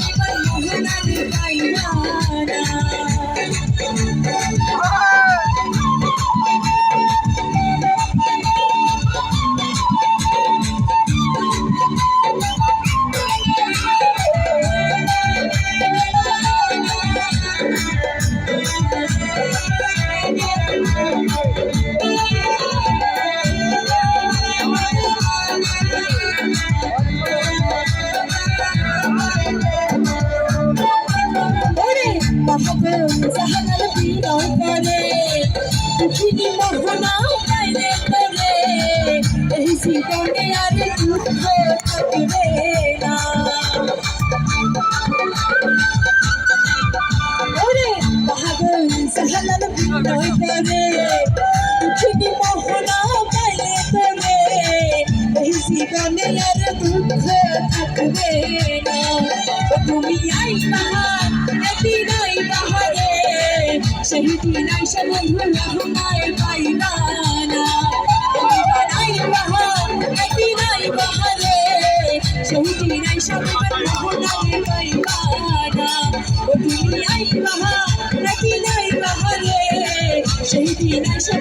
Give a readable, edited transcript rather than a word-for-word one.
এবার মোহনারে পাইবা না। জাহানাল বিনয় করে দুঃখিনী মোহনা পাইলে করে এই জীবনে আর দুঃখ থাকবে না। ওরে পাগল জাহানাল বিনয় করে দুঃখিনী মোহনা পাইলে করে এই জীবনে আর দুঃখ থাকবে না। তুমি আইবা একদিন আইবা সেই দিন আইসা বন্ধু মোহনায় পাইবা না। একদিন আইবা রে সেই দিন আইসা মোহনায় পাইবা না। তুমি আইবা একদিন আইবা রে সেই দিন আইসা